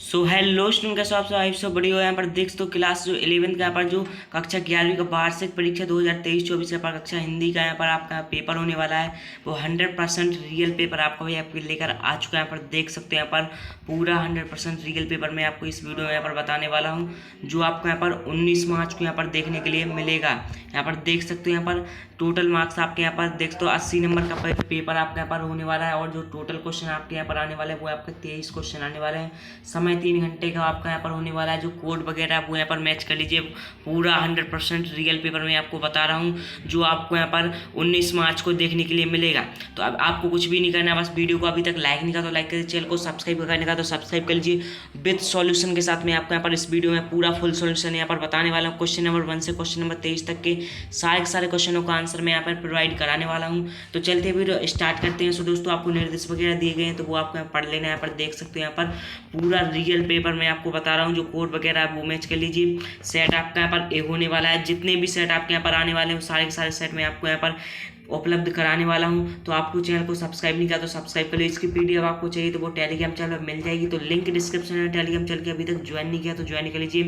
So hello student, कैसे हो आप सब? आई सब बड़ी हो। यहाँ पर देख सकते हो क्लास जो 11th का यहाँ पर जो कक्षा 11वीं का वार्षिक परीक्षा 2023-24 यहाँ पर कक्षा हिंदी का यहाँ पर आपका पेपर होने वाला है। वो 100% रियल पेपर आपको भी आपके लेकर आ चुका है। यहाँ पर देख सकते हो यहाँ पर पूरा 100% रियल पेपर मैं आपको इस वीडियो में यहाँ पर बताने वाला हूँ, जो आपको यहाँ पर 19 मार्च को यहाँ पर देखने के लिए मिलेगा। यहाँ पर देख सकते हो यहाँ पर टोटल मार्क्स आपके यहाँ पर देख सकते हो 80 नंबर का पेपर आपके यहाँ पर होने वाला है। और जो टोटल क्वेश्चन आपके यहाँ पर आने वाले हैं वो आपके 23 क्वेश्चन आने वाले हैं। समय 3 घंटे का आपका यहाँ पर होने वाला है। जो कोड वगैरह आप वो यहाँ पर मैच कर लीजिए। पूरा 100% रियल पेपर में आपको बता रहा हूँ, जो आपको यहाँ पर 19 मार्च को देखने के लिए मिलेगा। तो अब आपको कुछ भी नहीं करना, बस वीडियो को अभी तक लाइक नहीं करा तो लाइक करिए, चैनल को सब्सक्राइब करने का तो सब्सक्राइब कर लीजिए। विद सॉल्यूशन के साथ मैं आपको यहाँ पर इस वीडियो में पूरा फुल सॉल्यूशन यहाँ पर बताने वाला हूँ। क्वेश्चन नंबर 1 से क्वेश्चन नंबर 23 तक के सारे क्वेश्चनों का आंसर मैं यहाँ पर प्रोवाइड कराने वाला हूँ। तो चलते वीडियो स्टार्ट करते हैं। सो दोस्तों, आपको निर्देश वगैरह दिए गए हैं तो वो आपको यहाँ पढ़ लेना है। यहाँ पर देख सकते हो यहाँ पर पूरा रियल पेपर मैं आपको बता रहा हूँ। जो कोड वगैरह है वो मैच कर लीजिए। सेट आपका यहाँ पर ए होने वाला है। जितने भी सेट आपके यहाँ पर आने वाले हैं वो सारे के सारे सेट मैं आपको यहाँ पर उपलब्ध कराने वाला हूँ। तो आपको चैनल को सब्सक्राइब नहीं किया तो सब्सक्राइब कर लो। इसकी पीडीएफ आपको चाहिए तो वो टेलीग्राम चैनल पर मिल जाएगी, तो लिंक डिस्क्रिप्शन में। टेलीग्राम चैनल के अभी तक ज्वाइन नहीं किया तो ज्वाइन कर लीजिए।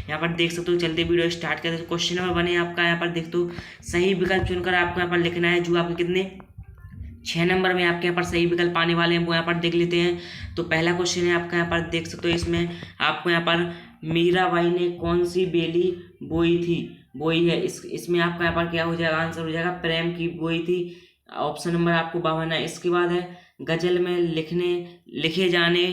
यहाँ पर देख सकते हो, चलते वीडियो स्टार्ट करते हैं। क्वेश्चन नंबर 1 है आपका। यहाँ पर देख दो, सही विकल्प चुनकर आपको यहाँ पर लिखना है। जो आपके कितने 6 नंबर में आपके यहाँ पर सही विकल्प आने वाले हैं वो यहाँ पर देख लेते हैं। तो पहला क्वेश्चन है आपका, यहाँ पर देख सकते हो। इसमें आपको यहाँ पर मीराबाई ने कौन सी बेली बोई है। इसमें आपका यहाँ पर क्या हो जाएगा, आंसर हो जाएगा प्रेम की बोई थी। ऑप्शन नंबर आपको 52 है। इसके बाद है गजल में लिखे जाने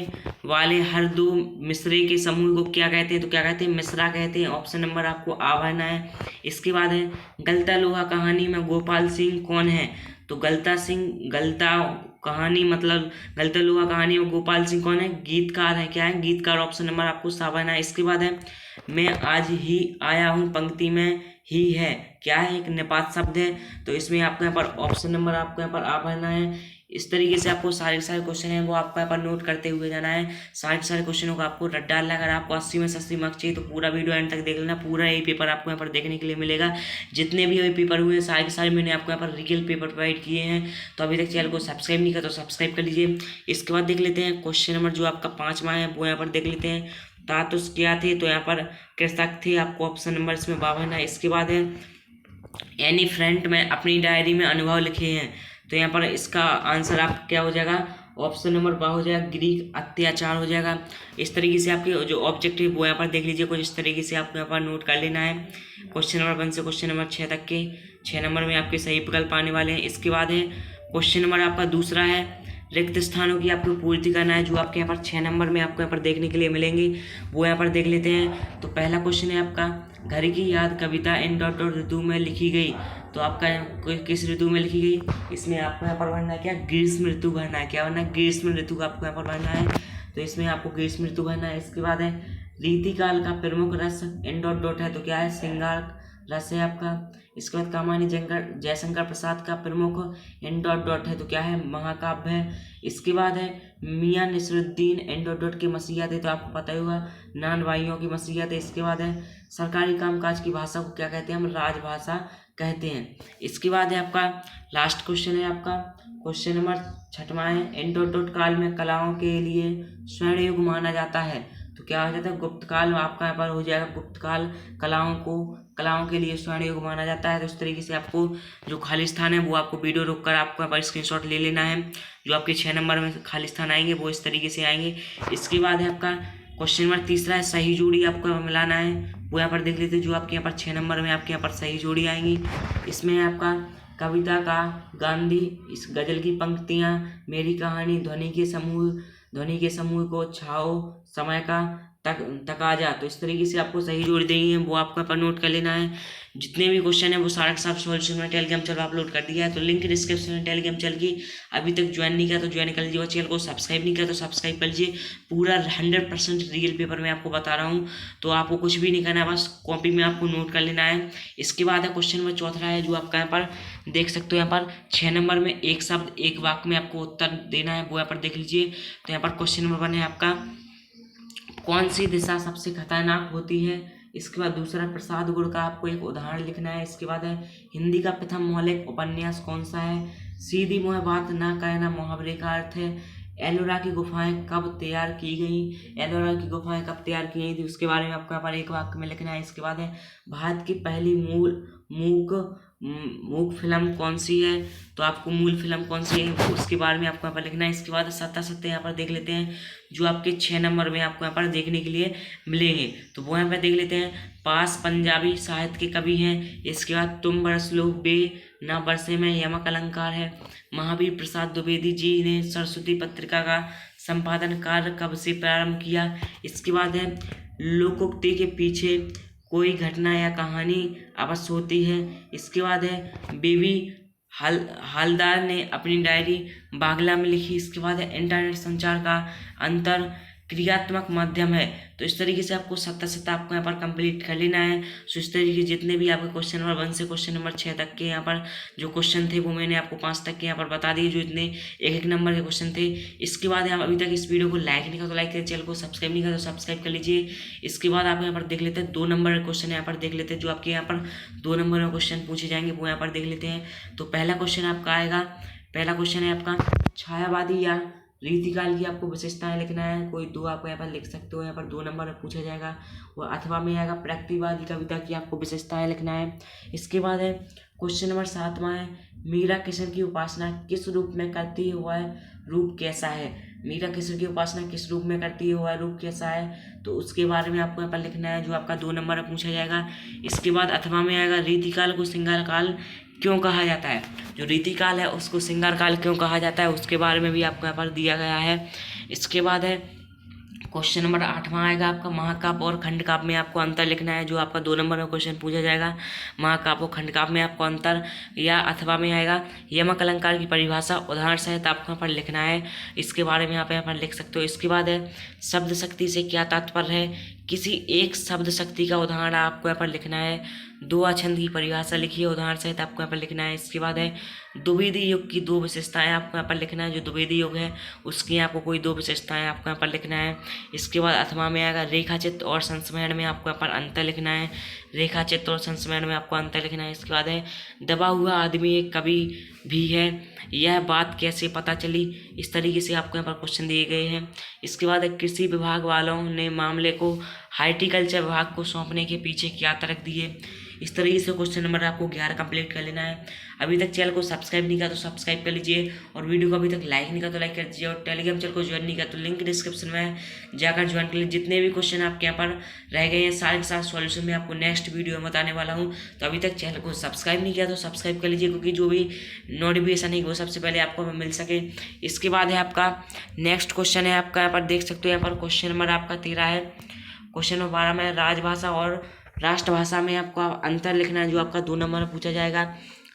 वाले हर दो मिसरे के समूह को क्या कहते हैं, तो क्या कहते हैं, मिसरा कहते हैं। ऑप्शन नंबर आपको 52 है। इसके बाद है गलता लोहा कहानी में गोपाल सिंह कौन है, तो गलता कहानी मतलब गलता लोहा कहानी में गोपाल सिंह कौन है, गीतकार है। क्या है, गीतकार। ऑप्शन नंबर आपको 57 है। इसके बाद है मैं आज ही आया हूँ पंक्ति में ही है। क्या है, एक निपात शब्द है। तो इसमें आपको यहाँ पर ऑप्शन नंबर आपको यहाँ पर आ पाना है। इस तरीके से आपको सारे क्वेश्चन हैं वो आपको यहाँ पर नोट करते हुए जाना है। सारे क्वेश्चनों को आपको रट डालना है। अगर आपको 80 में से 80 मार्क्स चाहिए तो पूरा वीडियो एंड तक देख लेना। पूरा यही पेपर आपको यहाँ पर देखने के लिए मिलेगा। जितने भी अभी पेपर हुए हैं सारे के सारे मैंने आपको यहाँ पर रियल पेपर प्रोवाइड किए हैं। तो अभी तक चैनल को सब्सक्राइब नहीं किया तो सब्सक्राइब कर लीजिए। इसके बाद देख लेते हैं क्वेश्चन नंबर जो आपका 5वां है वो यहाँ पर देख लेते हैं। तातुस क्या थे, तो यहाँ पर कृषक थे। आपको ऑप्शन नंबर इसमें 52 है। इसके बाद है एनी फ्रेंड में अपनी डायरी में अनुभव लिखे हैं। तो यहाँ पर इसका आंसर आप क्या हो जाएगा, ऑप्शन नंबर बा हो जाएगा, ग्रीक अत्याचार हो जाएगा। इस तरीके से आपके जो ऑब्जेक्टिव वो यहाँ पर देख लीजिए। कुछ इस तरीके से आपको यहाँ पर नोट कर लेना है। क्वेश्चन नंबर 1 से क्वेश्चन नंबर 6 तक के 6 नंबर में आपके सही विकल्प आने वाले हैं। इसके बाद है क्वेश्चन नंबर आपका दूसरा है, रिक्त स्थानों की आपको पूर्ति करना है। जो आपके यहाँ पर 6 नंबर में आपको यहाँ पर देखने के लिए मिलेंगे वो यहाँ पर देख लेते हैं। तो पहला क्वेश्चन है आपका, घर की याद कविता इन डॉट डॉट ऋतु में लिखी गई। तो आपका किस ऋतु में लिखी गई, इसमें आपको यहाँ पर भरना है क्या, ग्रीष्म ऋतु भरना है। क्या भरना है, ग्रीष्म ऋतु का आपको यहाँ पर भरना है। तो इसमें आपको ग्रीष्म ऋतु भरना है। इसके बाद है रीतिकाल का प्रमुख रस इन डॉट डॉट है। तो क्या है, श्रृंगार रस है आपका। इसके बाद कामानी जयशंकर प्रसाद का प्रमुख इन डॉट डॉट है। तो क्या है, महाकाव्य है। इसके बाद है मियाँ नसरुद्दीन इन डॉट डॉट की मसीहत है। तो आपको पता ही होगा, नान भाइयों की मसीहत है। इसके बाद है सरकारी कामकाज की भाषा को क्या कहते हैं, हम राजभाषा कहते हैं। इसके बाद है आपका लास्ट क्वेश्चन है आपका क्वेश्चन नंबर 6वां है, इन डॉट डॉट काल में कलाओं के लिए स्वर्ण युग माना जाता है। तो क्या हो जाता है, गुप्त काल आपका यहाँ पर हो जाएगा। गुप्त काल कलाओं के लिए स्वर्ण युग माना जाता है। तो इस तरीके से आपको जो खाली स्थान है वो आपको वीडियो रोककर आपको यहाँ पर स्क्रीनशॉट ले लेना है। जो आपके 6 नंबर में खाली स्थान आएंगे वो इस तरीके से आएंगे। इसके बाद है आपका क्वेश्चन नंबर तीसरा है, सही जोड़ी आपको मिलाना है। वो यहाँ पर देख लेते हैं। जो आपके यहाँ पर 6 नंबर में आपके यहाँ पर सही जोड़ी आएंगी। इसमें आपका कविता का गांधी, इस गजल की पंक्तियाँ, मेरी कहानी, ध्वनि के समूह को छाओ, समय का तकाजा। तो इस तरीके से आपको सही जोड़ देनी है, वो आपको पर नोट कर लेना है। जितने भी क्वेश्चन है वो सारा के सारा सॉल्यूशन में टेलीग्राम चैनल अपलोड कर दिया है। तो लिंक डिस्क्रिप्शन में टेलीग्राम चैनल की। अभी तक ज्वाइन नहीं किया तो ज्वाइन कर लीजिए और चैनल को सब्सक्राइब नहीं किया तो सब्सक्राइब कर लीजिए। पूरा 100% रियल पेपर में आपको बता रहा हूँ। तो आपको कुछ भी नहीं करना है, बस कॉपी में आपको नोट कर लेना है। इसके बाद है क्वेश्चन नंबर 4 है, जो आपका यहाँ पर देख सकते हो। यहाँ पर 6 नंबर में एक शब्द एक वाक्य में आपको उत्तर देना है, वो यहाँ पर देख लीजिए। तो यहाँ पर क्वेश्चन नंबर 1 है आपका, कौन सी दिशा सबसे खतरनाक होती है। इसके बाद दूसरा, प्रसाद गुण का आपको एक उदाहरण लिखना है। इसके बाद है हिंदी का प्रथम मौलिक उपन्यास कौन सा है। सीधी मुँह बात ना कहना मुहावरे का अर्थ है। एलोरा की गुफाएं कब तैयार की गई, एलोरा की गुफाएं कब तैयार की गई थी उसके बारे में आपको यहाँ पर एक वाक्य में लिखना है। इसके बाद है भारत की पहली मूक फिल्म कौन सी है, तो आपको मूल फिल्म कौन सी है उसके बारे में आपको यहाँ पर लिखना है। इसके बाद सत्ता सत्ता यहाँ पर देख लेते हैं जो आपके 6 नंबर में आपको यहाँ पर देखने के लिए मिलेंगे, तो वो यहाँ पर देख लेते हैं। पास पंजाबी साहित्य के कवि हैं। इसके बाद तुम बरस लो बे ना बरसे में यमक अलंकार है। महावीर प्रसाद द्विवेदी जी ने सरस्वती पत्रिका का संपादन कार्य कब से प्रारंभ किया। इसके बाद है लोकोक्ति के पीछे कोई घटना या कहानी अवश्य होती है। इसके बाद है बेबी हालदार ने अपनी डायरी बागला में लिखी। इसके बाद है इंटरनेट संचार का अंतर क्रियात्मक माध्यम है। तो इस तरीके से आपको सत्ता आपको यहाँ पर कंप्लीट कर लेना है। सो इस तरीके जितने भी आपके क्वेश्चन नंबर 1 से क्वेश्चन नंबर 6 तक के यहाँ पर जो क्वेश्चन थे वो मैंने आपको 5 तक के यहाँ पर बता दिए, जो इतने एक नंबर के क्वेश्चन थे। इसके बाद आप अभी तक इस वीडियो को लाइक नहीं करा तो लाइक करें, चैनल को सब्सक्राइब नहीं करा तो सब्सक्राइब कर लीजिए। इसके बाद आप यहाँ पर देख लेते हैं 2 नंबर के क्वेश्चन यहाँ पर देख लेते हैं, जो आपके यहाँ पर 2 नंबर में क्वेश्चन पूछे जाएंगे वो यहाँ पर देख लेते हैं। तो पहला क्वेश्चन आपका आएगा, पहला क्वेश्चन है आपका छायावादी या रीतिकाल की आपको विशेषताएं लिखना है। कोई 2 आप यहाँ पर लिख सकते हो, यहाँ पर 2 नंबर में पूछा जाएगा। और अथवा में आएगा प्रकृतिवादी कविता की आपको विशेषताएं लिखना है। इसके बाद है क्वेश्चन नंबर 7वां है मीरा किशन की उपासना किस रूप में करती हुआ है, रूप कैसा है। मीरा किशन की उपासना किस रूप में करती हुआ है, रूप कैसा है, तो उसके बारे में आपको यहाँ पर लिखना है, जो आपका 2 नंबर में पूछा जाएगा। इसके बाद अथवा में आएगा रीतिकाल को श्रृंगार काल क्यों कहा जाता है। जो रीतिकाल है उसको श्रृंगार काल क्यों कहा जाता है उसके बारे में भी आपको यहाँ पर दिया गया है। इसके बाद है क्वेश्चन नंबर 8वां आएगा आपका महाकाव्य और खंडकाव्य में आपको अंतर लिखना है, जो आपका 2 नंबर में क्वेश्चन पूछा जाएगा। महाकाव्य और खंडकाव्य में आपको अंतर, या अथवा में आएगा यमक अलंकार की परिभाषा उदाहरण सहित आपको यहाँ पर लिखना है। इसके बारे में आप यहाँ पर लिख सकते हो। इसके बाद है शब्द शक्ति से क्या तात्पर्य है, किसी एक शब्द शक्ति का उदाहरण आपको यहाँ पर लिखना है। 2 छंद की परिभाषा लिखिए, उदाहरण सहित आपको यहाँ पर लिखना है। इसके बाद है द्विवेदी युग की 2 विशेषताएं आपको यहाँ पर लिखना है। जो द्विवेदी युग है उसकी आपको कोई 2 विशेषताएं आपको यहाँ पर लिखना है। इसके बाद अथवा में आएगा रेखाचित्र और संस्मरण में आपको यहाँ पर अंतर लिखना है। रेखाचित्र और संस्मरण में आपको अंतर लिखना है। इसके बाद है दबा हुआ आदमी एक कवि भी है, यह बात कैसे पता चली। इस तरीके से आपको यहाँ पर क्वेश्चन दिए गए हैं। इसके बाद है कृषि विभाग वालों ने मामले को हार्टिकल्चर विभाग को सौंपने के पीछे क्या तर्क दिए। इस तरीके से क्वेश्चन नंबर आपको 11 कंप्लीट कर लेना है। अभी तक चैनल को सब्सक्राइब नहीं किया तो सब्सक्राइब कर लीजिए, और वीडियो को अभी तक लाइक नहीं किया तो लाइक कर दीजिए, और टेलीग्राम चैनल को ज्वाइन नहीं किया तो लिंक डिस्क्रिप्शन में जाकर ज्वाइन कर लीजिए। जितने भी क्वेश्चन आपके यहाँ पर रह गए हैं सारे के साथ सॉल्यूशन में आपको नेक्स्ट वीडियो में बताने वाला हूँ। तो अभी तक चैनल को सब्सक्राइब नहीं किया तो सब्सक्राइब कर लीजिए, क्योंकि जो भी नोटिफिकेशन है वो सबसे पहले आपको मिल सके। इसके बाद है आपका नेक्स्ट क्वेश्चन है आपका यहाँ पर देख सकते हो, यहाँ पर क्वेश्चन नंबर आपका 13 है। क्वेश्चन नंबर 12 में राजभाषा और राष्ट्रभाषा में आपको अंतर लिखना है, जो आपका 2 नंबर में पूछा जाएगा।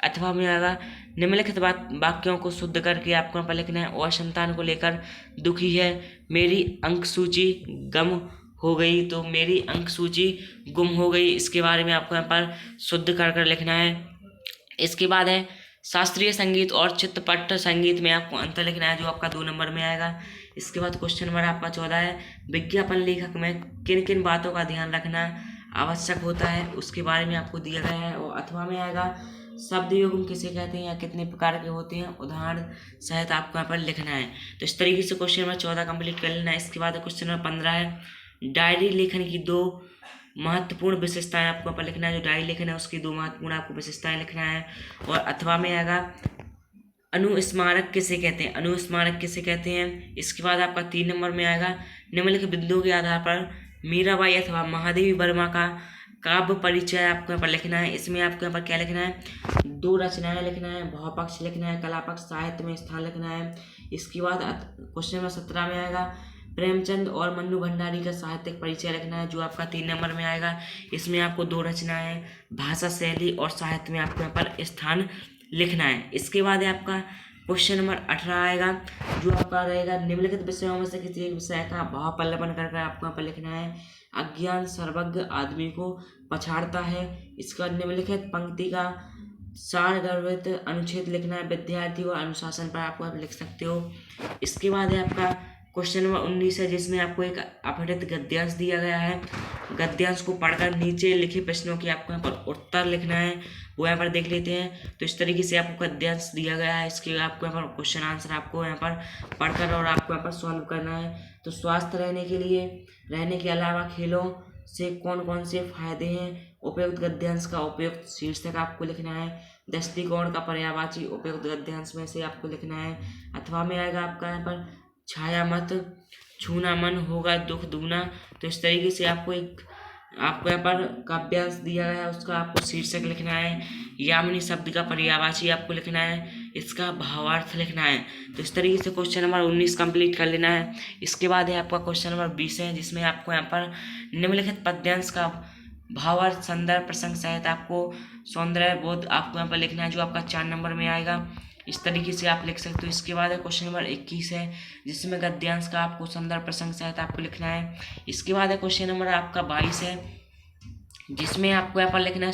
अथवा में आएगा निम्नलिखित वाक्यों को शुद्ध करके आपको यहाँ पर लिखना है। और संतान को लेकर दुखी है, मेरी अंक सूची गुम हो गई, तो मेरी अंक सूची गुम हो गई, इसके बारे में आपको यहाँ पर शुद्ध कर लिखना है। इसके बाद है शास्त्रीय संगीत और चित्रपट संगीत में आपको अंतर लिखना है, जो आपका 2 नंबर में आएगा। इसके बाद क्वेश्चन नंबर आपका 14 है विज्ञापन लेखक में किन किन बातों का ध्यान रखना आवश्यक होता है, उसके बारे में आपको दिया गया है। और अथवा में आएगा शब्द युग्म किसे कहते हैं या कितने प्रकार के होते हैं, उदाहरण सहित आपको यहाँ पर लिखना है। तो इस तरीके से क्वेश्चन नंबर 14 कंप्लीट कर लेना है। इसके बाद क्वेश्चन नंबर 15 है डायरी लेखन की 2 महत्वपूर्ण विशेषताएं आपको यहाँ पर लिखना है। जो डायरी लेखन है उसकी 2 महत्वपूर्ण आपको विशेषताएं लिखना है। और अथवा में आएगा अनुस्मारक किसे कहते हैं, अनुस्मारक किसे कहते हैं। इसके बाद आपका 3 नंबर में आएगा निम्नलिखित बिंदुओं के आधार पर मीराबाई अथवा महादेवी वर्मा का काव्य परिचय आपको यहाँ पर लिखना है। इसमें आपको यहाँ पर क्या लिखना है, 2 रचनाएं लिखना है, भावपक्ष लिखना है, कलापक्ष साहित्य में स्थान लिखना है। इसके बाद क्वेश्चन नंबर 17 में आएगा प्रेमचंद और मन्नू भंडारी का साहित्यिक परिचय लिखना है, जो आपका 3 नंबर में आएगा। इसमें आपको 2 रचनाएं, भाषा शैली और साहित्य में आपको यहाँ पर स्थान लिखना है। इसके बाद है आपका क्वेश्चन नंबर 18 आएगा, जो आपका रहेगा निम्नलिखित विषयों में से किसी एक विषय का भावापल्लवन करके आपको यहाँ पर लिखना है। अज्ञान सर्वज्ञ आदमी को पछाड़ता है। इसका निम्नलिखित पंक्ति का सारगर्भित अनुच्छेद लिखना है। विद्यार्थी और अनुशासन पर आपको आप लिख सकते हो। इसके बाद है आपका क्वेश्चन नंबर 19 है, जिसमें आपको एक अपहृत गद्यांश दिया गया है। गद्यांश को पढ़कर नीचे लिखे प्रश्नों की आपको यहाँ पर उत्तर लिखना है, वो यहाँ पर देख लेते हैं। तो इस तरीके से आपको गद्यांश दिया गया है, इसके आपको यहाँ पर क्वेश्चन आंसर आपको यहाँ पर पढ़कर और आपको यहाँ पर सॉल्व करना है। तो स्वस्थ रहने के लिए, रहने के अलावा खेलों से कौन कौन से फायदे हैं? उपयुक्त गद्यांश का उपयुक्त शीर्षक आपको लिखना है। दृष्टिकोण का पर्यायवाची उपयुक्त गद्यांश में से आपको लिखना है। अथवा में आएगा आपका यहाँ पर छाया मत छूना मन होगा दुख दूना। तो इस तरीके से आपको यहाँ पर काव्यांश दिया गया है, उसका आपको शीर्षक लिखना है। यामिनी शब्द का पर्यायवाची आपको लिखना है, इसका भावार्थ लिखना है। तो इस तरीके से क्वेश्चन नंबर 19 कंप्लीट कर लेना है। इसके बाद है आपका क्वेश्चन नंबर 20 है, जिसमें आपको यहाँ पर निम्नलिखित पद्यांश का भावार्थ संदर्भ प्रसंग सहित आपको सौंदर्य बोध आपको यहाँ पर लिखना है, जो आपका 4 नंबर में आएगा। इस तरीके से आप लिख सकते हो। इसके बाद है क्वेश्चन नंबर 21 है, जिसमें गद्यांश का आपको संदर्भ प्रसंग सहित आपको लिखना है। इसके बाद है क्वेश्चन नंबर आपका 22 है, जिसमें आपको यहाँ पर लिखना है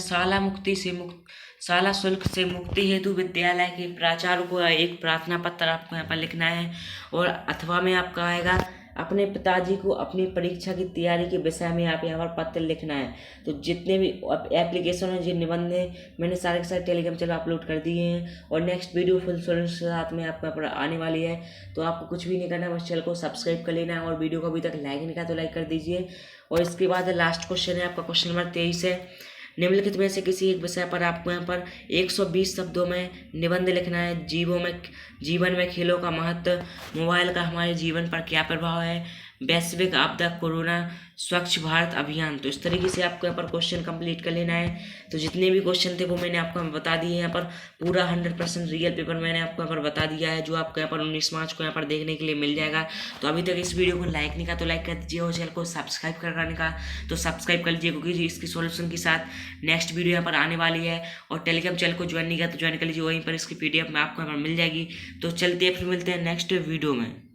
शाला शुल्क से मुक्ति हेतु विद्यालय के प्राचार्य को एक प्रार्थना पत्र आपको यहाँ पर लिखना है। और अथवा में आपका आएगा अपने पिताजी को अपनी परीक्षा की तैयारी के विषय में आप यहाँ पर पत्र लिखना है। तो जितने भी एप्लीकेशन है, जो निबंध है, मैंने सारे के सारे टेलीग्राम चैनल अपलोड कर दिए हैं। और नेक्स्ट वीडियो फुल सॉल्यूशन के साथ में आपको यहाँ पर आने वाली है। तो आपको कुछ भी नहीं करना है, बस चैनल को सब्सक्राइब कर लेना है। और वीडियो को अभी तक लाइक नहीं किया तो लाइक कर दीजिए। और इसके बाद लास्ट क्वेश्चन है आपका क्वेश्चन नंबर 23 है। निम्नलिखित में से किसी एक विषय पर आपको यहाँ पर 120 शब्दों में निबंध लिखना है। जीवन में खेलों का महत्व, मोबाइल का हमारे जीवन पर क्या प्रभाव है, वैश्विक आपदा कोरोना, स्वच्छ भारत अभियान। तो इस तरीके से आपको यहाँ पर क्वेश्चन कंप्लीट कर लेना है। तो जितने भी क्वेश्चन थे वो मैंने आपको बता दिए। यहाँ पर पूरा 100% रियल पेपर मैंने आपको यहाँ पर बता दिया है, जो आपको यहाँ पर 19 मार्च को यहाँ पर देखने के लिए मिल जाएगा। तो अभी तक इस वीडियो को लाइक नहीं किया तो लाइक कर दीजिए, और चैनल को सब्सक्राइब करने का तो सब्सक्राइब कर लीजिए, क्योंकि इसकी सोल्यूशन के साथ नेक्स्ट वीडियो यहाँ पर आने वाली है। और टेलीग्राम चैनल को ज्वाइन नहीं किया तो ज्वाइन कर लीजिए, वहीं पर इसकी PDF में आपको यहाँ पर मिल जाएगी। तो चलते हैं, फिर मिलते हैं नेक्स्ट वीडियो में।